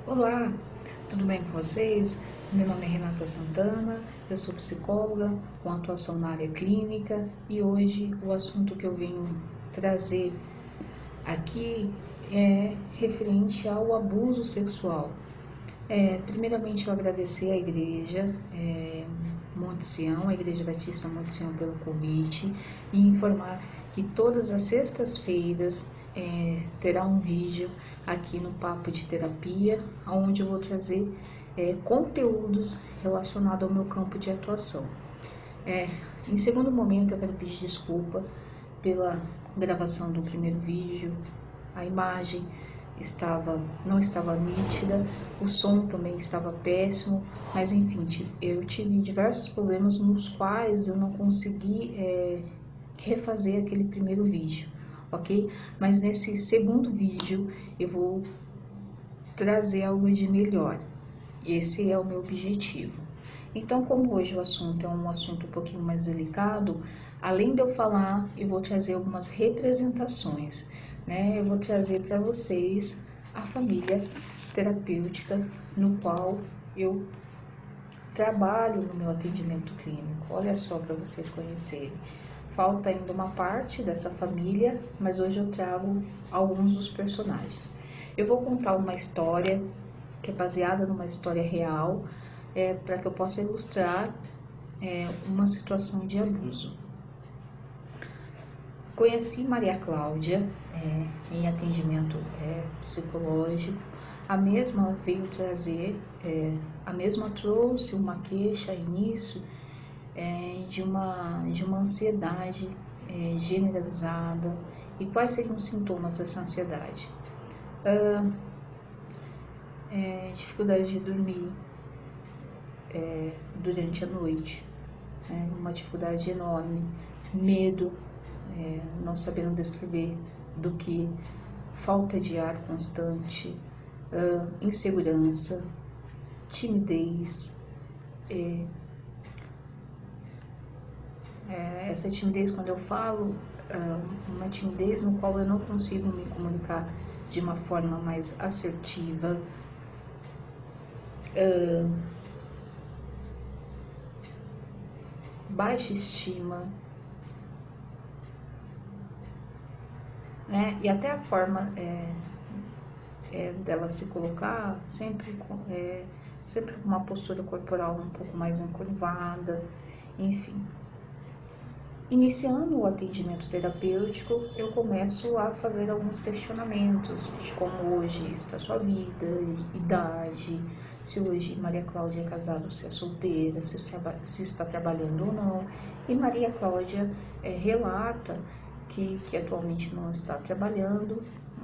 Olá, tudo bem com vocês? Meu nome é Renata Santana, eu sou psicóloga com atuação na área clínica e hoje o assunto que eu venho trazer aqui é referente ao abuso sexual. Primeiramente eu agradecer à igreja Monte Sião, a Igreja Batista Monte Sião pelo convite e informar que todas as sextas-feiras terá um vídeo aqui no Papo de Terapia, onde eu vou trazer conteúdos relacionados ao meu campo de atuação. Em segundo momento, eu quero pedir desculpa pela gravação do primeiro vídeo, a imagem não estava nítida, o som também estava péssimo, mas enfim, eu tive diversos problemas nos quais eu não consegui refazer aquele primeiro vídeo, ok? Mas nesse segundo vídeo eu vou trazer algo de melhor, esse é o meu objetivo. Então, como hoje o assunto é um assunto um pouquinho mais delicado, além de eu falar, eu vou trazer algumas representações, né? Eu vou trazer para vocês a família terapêutica no qual eu trabalho no meu atendimento clínico. Olha só para vocês conhecerem. Falta ainda uma parte dessa família, mas hoje eu trago alguns dos personagens. Eu vou contar uma história que é baseada numa história real, para que eu possa ilustrar uma situação de abuso. Conheci Maria Cláudia em atendimento psicológico. A mesma veio trazer, a mesma trouxe uma queixa início de uma ansiedade generalizada. E quais seriam os sintomas dessa ansiedade? Dificuldade de dormir durante a noite, uma dificuldade enorme, medo, não sabendo descrever do que, falta de ar constante, insegurança, timidez. Essa timidez, quando eu falo, uma timidez no qual eu não consigo me comunicar de uma forma mais assertiva, baixa estima, né? E até a forma dela se colocar sempre com uma postura corporal um pouco mais encurvada, enfim. Iniciando o atendimento terapêutico, eu começo a fazer alguns questionamentos de como hoje está a sua vida, idade, se hoje Maria Cláudia é casada ou se é solteira, se está trabalhando ou não. E Maria Cláudia relata que atualmente não está trabalhando,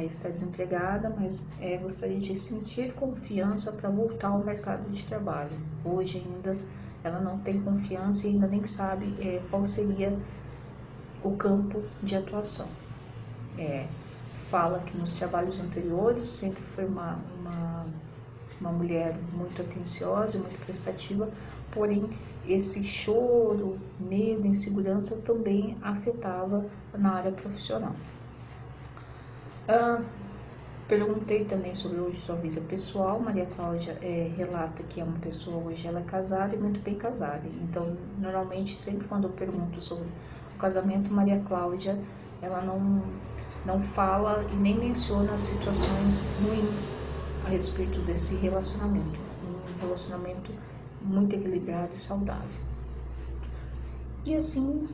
está desempregada, mas gostaria de sentir confiança para voltar ao mercado de trabalho. Hoje ainda ela não tem confiança e ainda nem sabe qual seria o campo de atuação. Fala que nos trabalhos anteriores sempre foi uma mulher muito atenciosa e muito prestativa, porém esse choro, medo, insegurança também afetava na área profissional. Perguntei também sobre hoje sua vida pessoal. Maria Cláudia relata que é uma pessoa, hoje ela é casada e muito bem casada. Então, normalmente, sempre quando eu pergunto sobre o casamento, Maria Cláudia, ela não fala e nem menciona as situações ruins a respeito desse relacionamento. Um relacionamento muito equilibrado e saudável. E assim,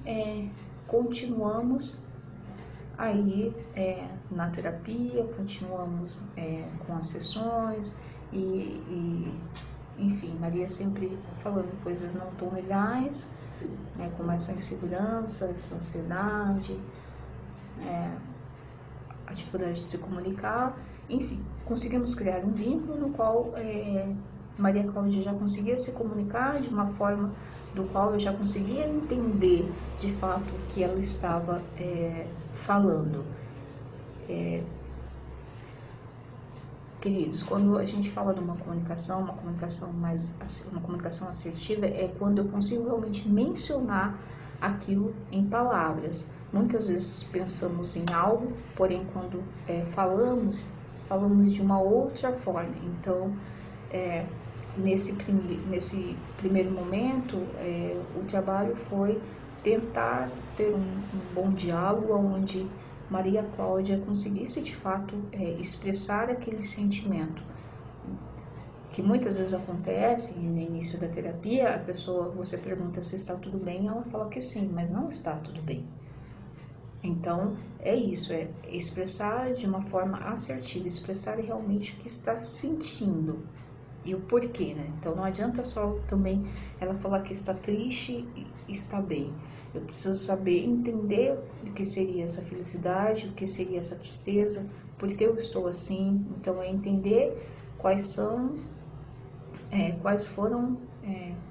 continuamos aí na terapia, continuamos com as sessões enfim, Maria sempre falando coisas não tão legais, como essa insegurança, essa ansiedade, a dificuldade de se comunicar, enfim, conseguimos criar um vínculo no qual Maria Cláudia já conseguia se comunicar de uma forma do qual eu já conseguia entender de fato o que ela estava falando. Queridos, quando a gente fala de uma comunicação assertiva, é quando eu consigo realmente mencionar aquilo em palavras. Muitas vezes pensamos em algo, porém quando falamos, falamos de uma outra forma. Então, nesse primeiro momento, o trabalho foi tentar ter um bom diálogo, onde Maria Cláudia conseguisse de fato expressar aquele sentimento, que muitas vezes acontece no início da terapia. A pessoa, você pergunta se está tudo bem, ela fala que sim, mas não está tudo bem. Então, é isso, é expressar de uma forma assertiva, expressar realmente o que está sentindo e o porquê, né? Então, não adianta só também ela falar que está triste e está bem. Eu preciso saber, entender o que seria essa felicidade, o que seria essa tristeza, por que eu estou assim. Então, é entender quais foram,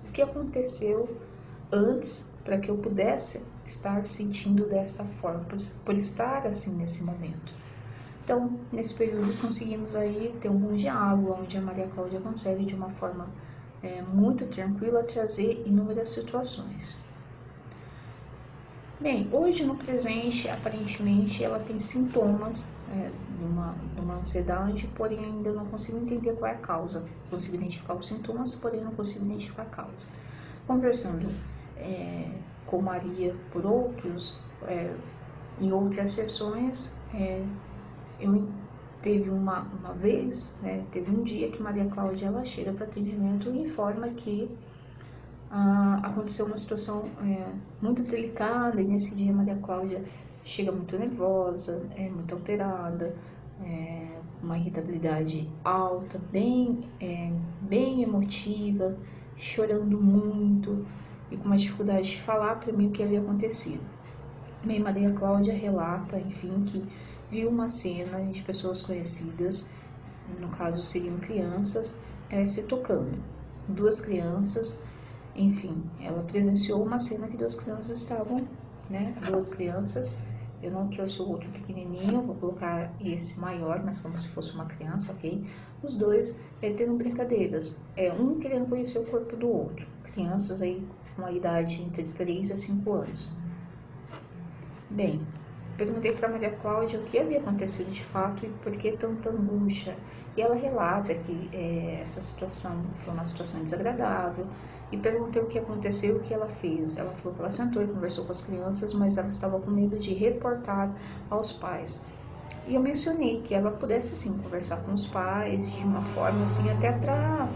o que aconteceu antes para que eu pudesse estar sentindo desta forma, por estar assim nesse momento. Então, nesse período, conseguimos aí ter um bom diálogo, onde a Maria Cláudia consegue, de uma forma muito tranquila, trazer inúmeras situações. Bem, hoje no presente, aparentemente, ela tem sintomas de uma ansiedade, porém ainda não consigo entender qual é a causa. Consigo identificar os sintomas, porém não consigo identificar a causa. Conversando com Maria por em outras sessões, teve uma vez, teve um dia que Maria Cláudia ela chega para atendimento e informa que aconteceu uma situação muito delicada, e nesse dia Maria Cláudia chega muito nervosa, muito alterada, uma irritabilidade alta, bem emotiva, chorando muito e com uma dificuldade de falar para mim o que havia acontecido. Bem, Maria Cláudia relata, enfim, que viu uma cena de pessoas conhecidas, no caso seriam crianças, se tocando. Duas crianças, enfim, ela presenciou uma cena que duas crianças estavam, duas crianças, eu não trouxe o outro pequenininho, vou colocar esse maior, mas como se fosse uma criança, ok? Os dois tendo brincadeiras, um querendo conhecer o corpo do outro, crianças aí com uma idade entre 3 a 5 anos. Bem, perguntei para Maria Cláudia o que havia acontecido de fato e por que tanta angústia. E ela relata que essa situação foi uma situação desagradável, e perguntei o que aconteceu e o que ela fez. Ela falou que ela sentou e conversou com as crianças, mas ela estava com medo de reportar aos pais. E eu mencionei que ela pudesse sim conversar com os pais de uma forma assim, até para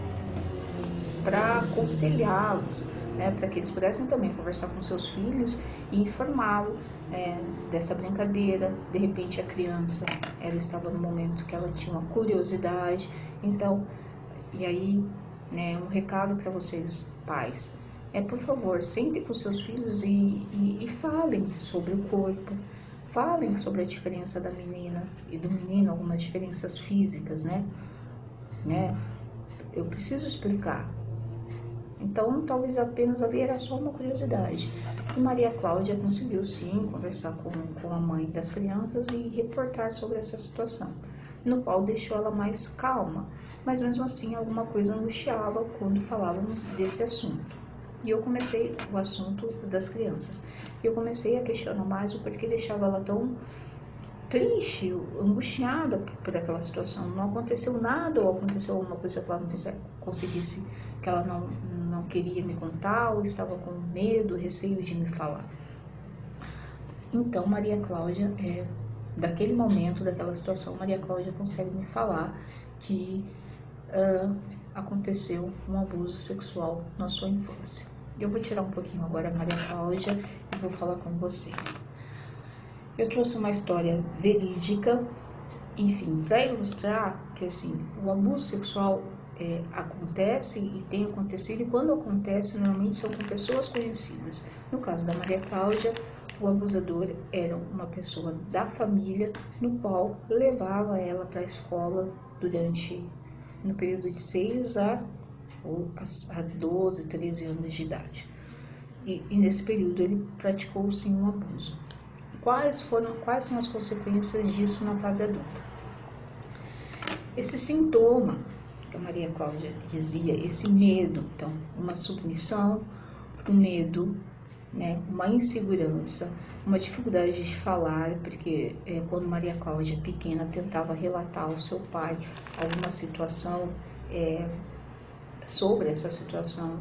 aconselhá-los, para que eles pudessem também conversar com seus filhos e informá-lo dessa brincadeira. De repente a criança, ela estava no momento que ela tinha uma curiosidade. Então, e aí, um recado para vocês, pais, por favor, sentem com seus filhos e falem sobre o corpo, falem sobre a diferença da menina e do menino, algumas diferenças físicas, eu preciso explicar. Então, talvez apenas ali era só uma curiosidade. E Maria Cláudia conseguiu sim conversar com a mãe das crianças e reportar sobre essa situação, no qual deixou ela mais calma, mas mesmo assim alguma coisa angustiava quando falávamos desse assunto. E eu comecei o assunto das crianças. E eu comecei a questionar mais o porquê deixava ela tão triste, angustiada por aquela situação. Não aconteceu nada, ou aconteceu alguma coisa que ela não conseguisse, que ela não queria me contar, ou estava com medo, receio de me falar. Então, Maria Cláudia, daquele momento, daquela situação, Maria Cláudia consegue me falar que aconteceu um abuso sexual na sua infância. Eu vou tirar um pouquinho agora a Maria Cláudia e vou falar com vocês. Eu trouxe uma história verídica, enfim, para ilustrar que assim, o abuso sexual acontece e tem acontecido, e quando acontece, normalmente são com pessoas conhecidas. No caso da Maria Cláudia, o abusador era uma pessoa da família, no qual levava ela para a escola no período de 6 a 12, 13 anos de idade. E nesse período ele praticou sim um abuso. Quais são as consequências disso na fase adulta? Esse sintoma que a Maria Cláudia dizia, esse medo, então, uma submissão, um medo né, uma insegurança, uma dificuldade de falar, porque quando Maria Cláudia pequena tentava relatar ao seu pai alguma situação, sobre essa situação,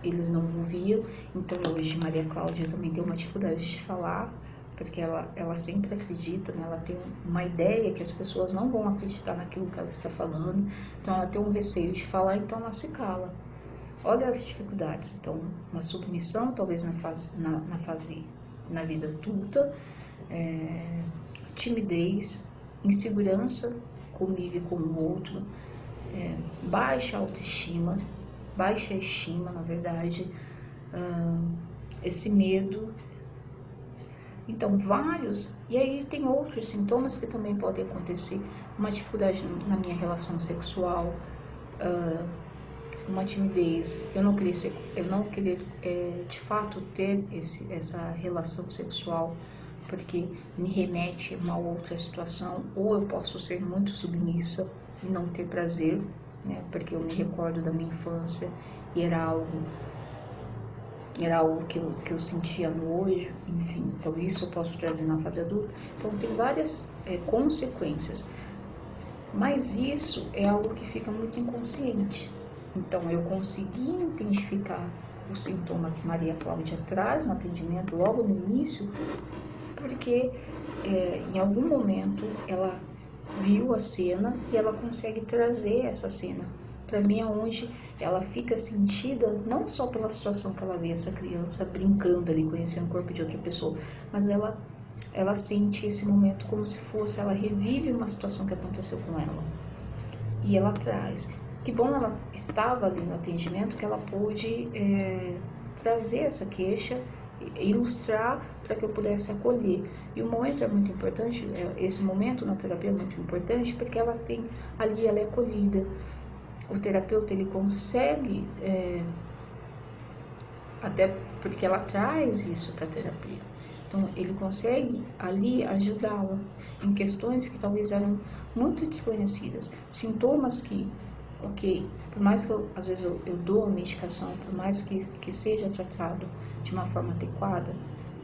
eles não ouviam. Então hoje Maria Cláudia também tem uma dificuldade de falar, porque ela sempre acredita, né? Ela tem uma ideia que as pessoas não vão acreditar naquilo que ela está falando, então ela tem um receio de falar, então ela se cala. Olha as dificuldades. Então, uma submissão, talvez na vida adulta, timidez, insegurança comigo e com o outro, baixa autoestima, baixa estima, na verdade, esse medo. Então, vários, e aí tem outros sintomas que também podem acontecer, uma dificuldade na minha relação sexual, uma timidez, eu não querer de fato ter essa relação sexual, porque me remete a uma outra situação, ou eu posso ser muito submissa e não ter prazer, né, porque eu me recordo da minha infância e era algo que eu sentia nojo, enfim, então isso eu posso trazer na fase adulta. Então tem várias consequências, mas isso é algo que fica muito inconsciente. Então eu consegui identificar o sintoma que Maria Cláudia traz no atendimento logo no início, porque em algum momento ela viu a cena e ela consegue trazer essa cena para mim, aonde ela fica sentida não só pela situação que ela vê essa criança brincando ali, conhecendo o corpo de outra pessoa, mas ela sente esse momento como se fosse, ela revive uma situação que aconteceu com ela e ela traz. Que bom ela estava ali no atendimento, que ela pôde trazer essa queixa, ilustrar para que eu pudesse acolher. E o momento é muito importante, esse momento na terapia é muito importante, porque ela tem ali, ela é acolhida. O terapeuta, ele consegue, até porque ela traz isso para a terapia, então ele consegue ali ajudá-la em questões que talvez eram muito desconhecidas, sintomas que, ok, por mais que às vezes eu dou a medicação, por mais que seja tratado de uma forma adequada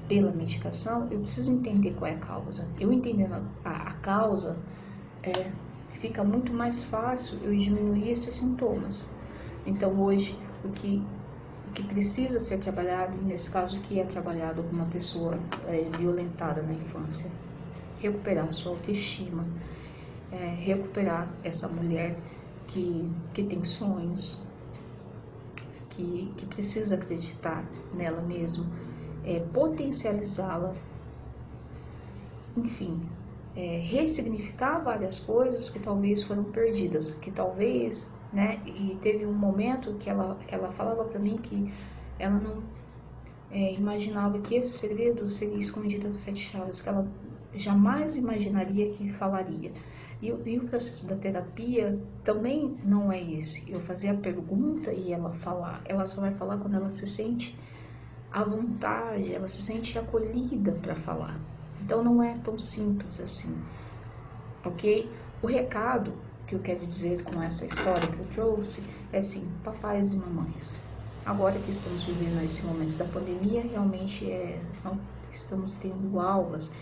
pela medicação, eu preciso entender qual é a causa. Eu entendendo a causa, fica muito mais fácil eu diminuir esses sintomas. Então hoje o que precisa ser trabalhado, nesse caso que é trabalhado com uma pessoa violentada na infância, recuperar a sua autoestima, recuperar essa mulher que tem sonhos, que precisa acreditar nela mesma, potencializá-la, enfim, ressignificar várias coisas que talvez foram perdidas, que talvez, né, e teve um momento que ela falava para mim que ela não imaginava que esse segredo seria escondido das 7 chaves, que ela jamais imaginaria que falaria. E o processo da terapia também não é esse, eu fazer a pergunta e ela falar, ela só vai falar quando ela se sente à vontade, ela se sente acolhida para falar. Então não é tão simples assim, ok? O recado que eu quero dizer com essa história que eu trouxe é assim, papais e mamães, agora que estamos vivendo esse momento da pandemia, realmente não estamos tendo aulas,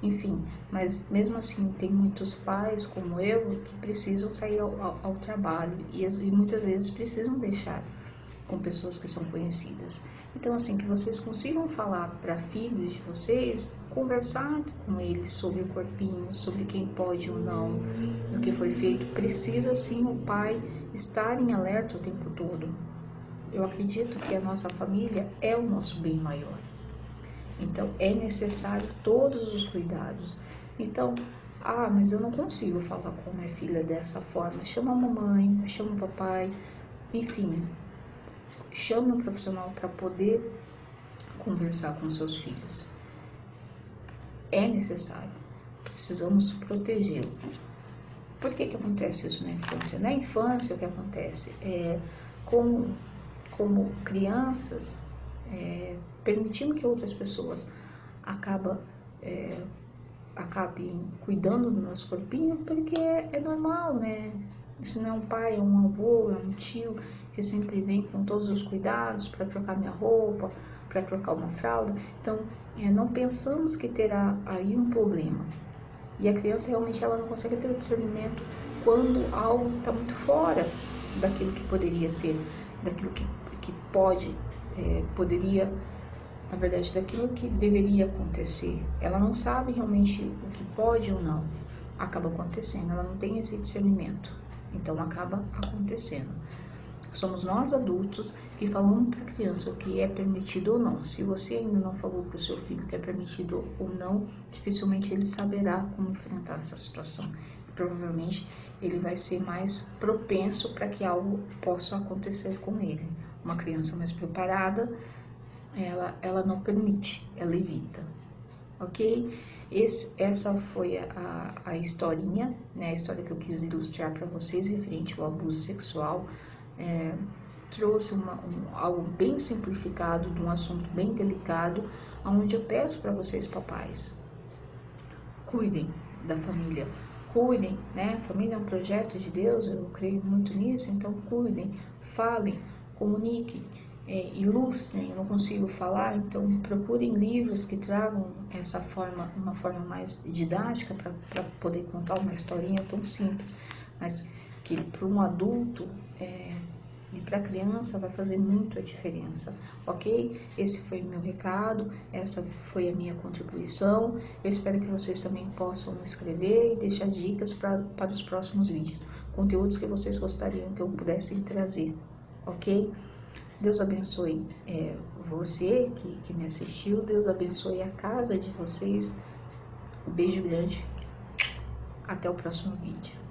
enfim, mas mesmo assim tem muitos pais como eu que precisam sair ao trabalho e muitas vezes precisam deixar com pessoas que são conhecidas. Então, assim, que vocês consigam falar para filhos de vocês, conversar com eles sobre o corpinho, sobre quem pode ou não, o que foi feito. Precisa, sim, o pai estar em alerta o tempo todo. Eu acredito que a nossa família é o nosso bem maior. Então, é necessário todos os cuidados. Então, mas eu não consigo falar com minha filha dessa forma. Chama a mamãe, chama o papai, enfim, chame um profissional para poder conversar com seus filhos. É necessário, precisamos protegê-lo. Por que acontece isso na infância? Na infância, o que acontece é, como crianças, permitindo que outras pessoas acabem cuidando do nosso corpinho, porque é normal, né? Isso não é um pai, é um avô, é um tio que sempre vem com todos os cuidados para trocar minha roupa, para trocar uma fralda. Então, não pensamos que terá aí um problema. E a criança realmente ela não consegue ter o discernimento quando algo está muito fora daquilo que poderia ter, daquilo que pode, poderia, na verdade, daquilo que deveria acontecer. Ela não sabe realmente o que pode ou não. Acaba acontecendo, ela não tem esse discernimento. Então acaba acontecendo. Somos nós adultos que falamos para a criança o que é permitido ou não. Se você ainda não falou para o seu filho o que é permitido ou não, dificilmente ele saberá como enfrentar essa situação. Provavelmente ele vai ser mais propenso para que algo possa acontecer com ele. Uma criança mais preparada, ela não permite, ela evita. Ok? Essa foi a historinha, né? A história que eu quis ilustrar para vocês referente ao abuso sexual. Trouxe algo bem simplificado de um assunto bem delicado, onde eu peço para vocês, papais, cuidem da família, cuidem, né? A família é um projeto de Deus, eu creio muito nisso, então cuidem, falem, comuniquem, ilustrem. Eu não consigo falar, então procurem livros que tragam essa forma, uma forma mais didática para poder contar uma historinha tão simples, mas que para um adulto e para a criança vai fazer muito a diferença, ok? Esse foi o meu recado, essa foi a minha contribuição. Eu espero que vocês também possam escrever e deixar dicas para os próximos vídeos, conteúdos que vocês gostariam que eu pudesse trazer, ok? Deus abençoe você que me assistiu, Deus abençoe a casa de vocês. Um beijo grande, até o próximo vídeo.